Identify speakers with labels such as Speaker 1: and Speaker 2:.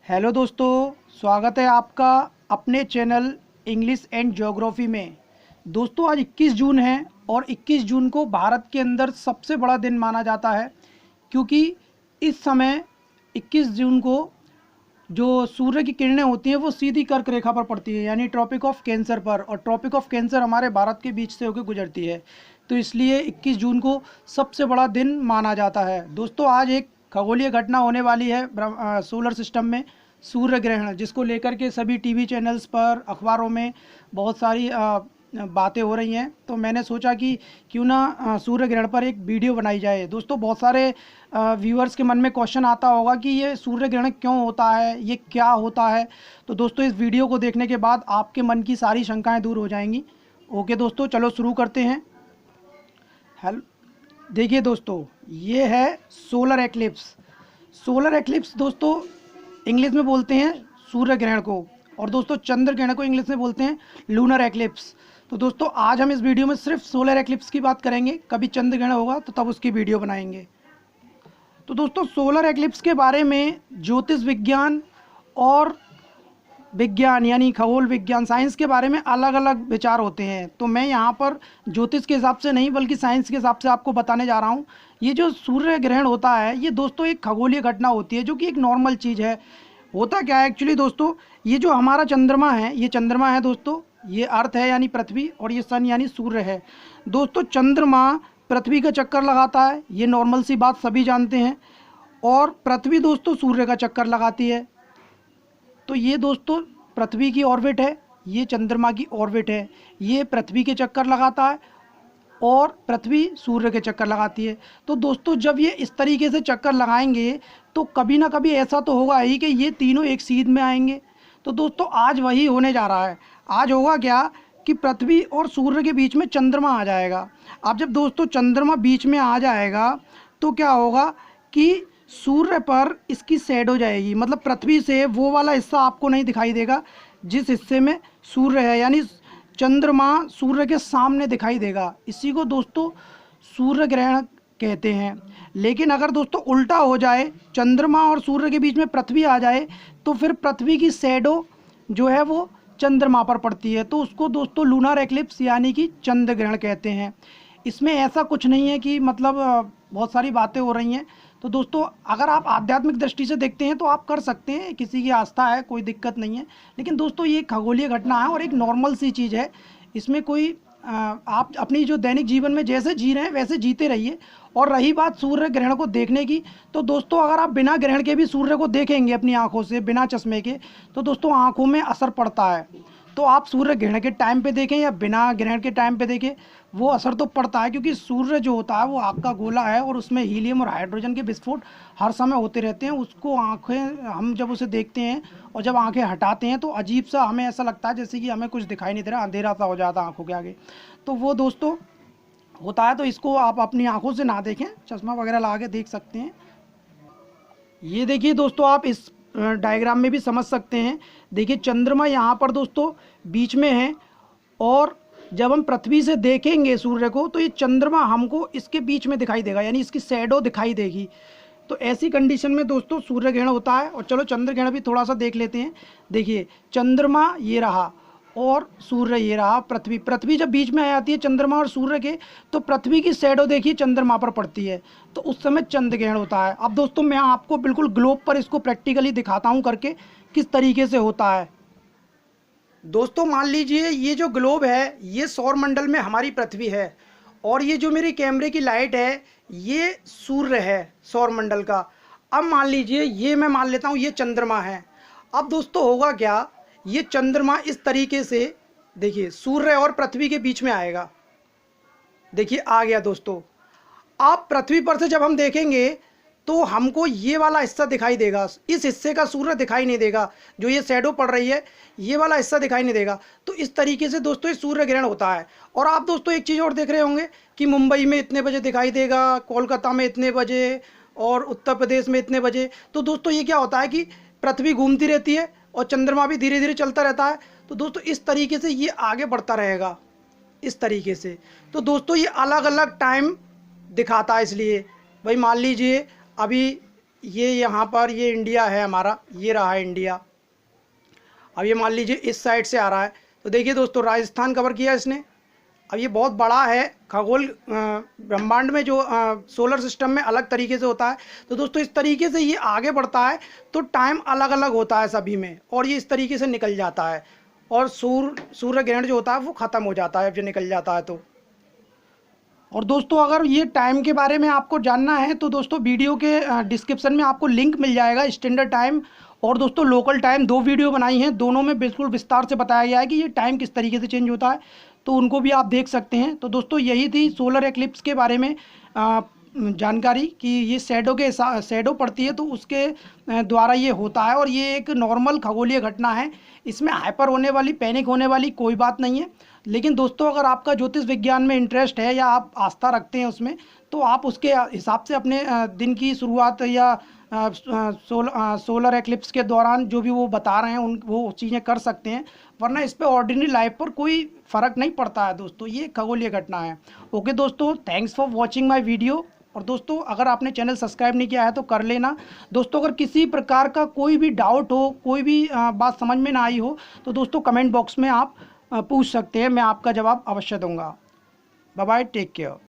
Speaker 1: Hello दोस्तों, स्वागत है आपका अपने चैनल इंग्लिश एंड ज्योग्राफी में। दोस्तों आज 21 जून है और 21 जून को भारत के अंदर सबसे बड़ा दिन माना जाता है, क्योंकि इस समय 21 जून को जो सूर्य की किरणें होती हैं वो सीधी कर्क रेखा पर पड़ती है, यानी ट्रॉपिक ऑफ कैंसर पर। और ट्रॉपिक ऑफ कैंसर हमारे भारत के बीच से होकर गुजरती है, तो इसलिए 21 जून को सबसे बड़ा दिन माना जाता है। दोस्तों आज एक खगोलीय घटना होने वाली है सोलर सिस्टम में, सूर्य ग्रहण, जिसको लेकर के सभी टीवी चैनल्स पर, अखबारों में बहुत सारी बातें हो रही हैं। तो मैंने सोचा कि क्यों ना सूर्य ग्रहण पर एक वीडियो बनाई जाए। दोस्तों बहुत सारे व्यूअर्स के मन में क्वेश्चन आता होगा कि ये सूर्य ग्रहण क्यों होता है, ये क्या होता है। तो दोस्तों इस वीडियो को देखने के बाद आपके मन की सारी शंकाएं दूर हो जाएंगी। ओके दोस्तों, चलो शुरू करते हैं। हेलो, देखिए दोस्तों, ये है सोलर एक्लिप्स। सोलर एक्लिप्स दोस्तों इंग्लिश में बोलते हैं सूर्य ग्रहण को, और दोस्तों चंद्र ग्रहण को इंग्लिश में बोलते हैं लूनर एक्लिप्स। तो दोस्तों आज हम इस वीडियो में सिर्फ सोलर एक्लिप्स की बात करेंगे, कभी चंद्र ग्रहण होगा तो तब उसकी वीडियो बनाएंगे। तो दोस्तों सोलर एक्लिप्स के बारे में ज्योतिष विज्ञान और विज्ञान यानी खगोल विज्ञान, साइंस के बारे में अलग अलग विचार होते हैं। तो मैं यहाँ पर ज्योतिष के हिसाब से नहीं बल्कि साइंस के हिसाब से आपको बताने जा रहा हूँ। ये जो सूर्य ग्रहण होता है ये दोस्तों एक खगोलीय घटना होती है, जो कि एक नॉर्मल चीज़ है। होता क्या है एक्चुअली दोस्तों, ये जो हमारा चंद्रमा है, ये चंद्रमा है दोस्तों, ये अर्थ है यानी पृथ्वी, और ये सन यानी सूर्य है। दोस्तों चंद्रमा पृथ्वी का चक्कर लगाता है, ये नॉर्मल सी बात सभी जानते हैं। और पृथ्वी दोस्तों सूर्य का चक्कर लगाती है। तो ये दोस्तों पृथ्वी की ऑर्बिट है, ये चंद्रमा की ऑर्बिट है। ये पृथ्वी के चक्कर लगाता है और पृथ्वी सूर्य के चक्कर लगाती है। तो दोस्तों जब ये इस तरीके से चक्कर लगाएंगे तो कभी ना कभी ऐसा तो होगा ही कि ये तीनों एक सीध में आएंगे। तो दोस्तों आज वही होने जा रहा है। आज होगा क्या कि पृथ्वी और सूर्य के बीच में चंद्रमा आ जाएगा। अब जब दोस्तों चंद्रमा बीच में आ जाएगा तो क्या होगा कि सूर्य पर इसकी शेड हो जाएगी, मतलब पृथ्वी से वो वाला हिस्सा आपको नहीं दिखाई देगा जिस हिस्से में सूर्य है, यानी चंद्रमा सूर्य के सामने दिखाई देगा। इसी को दोस्तों सूर्य ग्रहण कहते हैं। लेकिन अगर दोस्तों उल्टा हो जाए, चंद्रमा और सूर्य के बीच में पृथ्वी आ जाए, तो फिर पृथ्वी की शैडो जो है वो चंद्रमा पर पड़ती है, तो उसको दोस्तों लूनर एक्लिप्स यानी कि चंद्र ग्रहण कहते हैं। इसमें ऐसा कुछ नहीं है कि मतलब बहुत सारी बातें हो रही हैं। तो दोस्तों अगर आप आध्यात्मिक दृष्टि से देखते हैं तो आप कर सकते हैं, किसी की आस्था है, कोई दिक्कत नहीं है। लेकिन दोस्तों ये खगोलीय घटना है और एक नॉर्मल सी चीज़ है। इसमें कोई आप अपनी जो दैनिक जीवन में जैसे जी रहे हैं वैसे जीते रहिए। और रही बात सूर्य ग्रहण को देखने की, तो दोस्तों अगर आप बिना ग्रहण के भी सूर्य को देखेंगे अपनी आंखों से, बिना चश्मे के, तो दोस्तों आंखों में असर पड़ता है। तो आप सूर्य ग्रहण के टाइम पे देखें या बिना ग्रहण के टाइम पे देखें, वो असर तो पड़ता है, क्योंकि सूर्य जो होता है वो आग का गोला है और उसमें हीलियम और हाइड्रोजन के विस्फोट हर समय होते रहते हैं। उसको आंखें, हम जब उसे देखते हैं और जब आंखें हटाते हैं तो अजीब सा हमें ऐसा लगता है जैसे कि हमें कुछ दिखाई नहीं दे रहा, अंधेरा सा हो जाता है आंखों के आगे। तो वो दोस्तों होता है। तो इसको आप अपनी आंखों से ना देखें, चश्मा वगैरह लगा के देख सकते हैं। ये देखिए दोस्तों, आप इस डायग्राम में भी समझ सकते हैं। देखिए चंद्रमा यहाँ पर दोस्तों बीच में है, और जब हम पृथ्वी से देखेंगे सूर्य को तो ये चंद्रमा हमको इसके बीच में दिखाई देगा, यानी इसकी शैडो दिखाई देगी। तो ऐसी कंडीशन में दोस्तों सूर्य ग्रहण होता है। और चलो चंद्र ग्रहण भी थोड़ा सा देख लेते हैं। देखिए चंद्रमा ये रहा और सूर्य ये रहा। पृथ्वी जब बीच में आ जाती है चंद्रमा और सूर्य के, तो पृथ्वी की शैडो देखिए चंद्रमा पर पड़ती है, तो उस समय चंद्र ग्रहण होता है। अब दोस्तों मैं आपको बिल्कुल ग्लोब पर इसको प्रैक्टिकली दिखाता हूँ करके किस तरीके से होता है। दोस्तों मान लीजिए ये जो ग्लोब है ये सौर मंडल में हमारी पृथ्वी है, और ये जो मेरी कैमरे की लाइट है ये सूर्य है सौर मंडल का। अब मान लीजिए ये मैं मान लेता हूँ ये चंद्रमा है। अब दोस्तों होगा क्या, ये चंद्रमा इस तरीके से देखिए सूर्य और पृथ्वी के बीच में आएगा। देखिए आ गया दोस्तों। आप पृथ्वी पर से जब हम देखेंगे तो हमको ये वाला हिस्सा दिखाई देगा, इस हिस्से का सूर्य दिखाई नहीं देगा, जो ये शैडो पड़ रही है ये वाला हिस्सा दिखाई नहीं देगा। तो इस तरीके से दोस्तों ये सूर्य ग्रहण होता है। और आप दोस्तों एक चीज़ और देख रहे होंगे कि मुंबई में इतने बजे दिखाई देगा, कोलकाता में इतने बजे, और उत्तर प्रदेश में इतने बजे। तो दोस्तों ये क्या होता है कि पृथ्वी घूमती रहती है और चंद्रमा भी धीरे धीरे चलता रहता है। तो दोस्तों इस तरीके से ये आगे बढ़ता रहेगा, इस तरीके से। तो दोस्तों ये अलग अलग टाइम दिखाता है। इसलिए भाई मान लीजिए अभी ये यहाँ पर ये इंडिया है हमारा, ये रहा है इंडिया। अब ये मान लीजिए इस साइड से आ रहा है, तो देखिए दोस्तों राजस्थान कवर किया इसने। अब ये बहुत बड़ा है, खगोल ब्रह्मांड में जो सोलर सिस्टम में अलग तरीके से होता है, तो दोस्तों इस तरीके से ये आगे बढ़ता है तो टाइम अलग अलग होता है सभी में, और ये इस तरीके से निकल जाता है, और सूर्य ग्रहण जो होता है वो ख़त्म हो जाता है जब निकल जाता है तो। और दोस्तों अगर ये टाइम के बारे में आपको जानना है तो दोस्तों वीडियो के डिस्क्रिप्शन में आपको लिंक मिल जाएगा, स्टैंडर्ड टाइम और दोस्तों लोकल टाइम, 2 वीडियो बनाई हैं, दोनों में बिल्कुल विस्तार से बताया गया है कि ये टाइम किस तरीके से चेंज होता है, तो उनको भी आप देख सकते हैं। तो दोस्तों यही थी सोलर एक्लिप्स के बारे में जानकारी कि ये शैडो पड़ती है तो उसके द्वारा ये होता है, और ये एक नॉर्मल खगोलीय घटना है, इसमें हाइपर होने वाली, पैनिक होने वाली कोई बात नहीं है। लेकिन दोस्तों अगर आपका ज्योतिष विज्ञान में इंटरेस्ट है या आप आस्था रखते हैं उसमें, तो आप उसके हिसाब से अपने दिन की शुरुआत या सोलर एक्लिप्स के दौरान जो भी वो बता रहे हैं वो चीज़ें कर सकते हैं, वरना इस पे ऑर्डिनरी लाइफ पर कोई फ़र्क नहीं पड़ता है दोस्तों, ये खगोलीय घटना है। ओके दोस्तों, thanks for watching my video. और दोस्तों अगर आपने चैनल सब्सक्राइब नहीं किया है तो कर लेना। दोस्तों अगर किसी प्रकार का कोई भी डाउट हो, कोई भी बात समझ में ना आई हो, तो दोस्तों कमेंट बॉक्स में आप पूछ सकते हैं, मैं आपका जवाब अवश्य दूंगा। Bye bye, take care.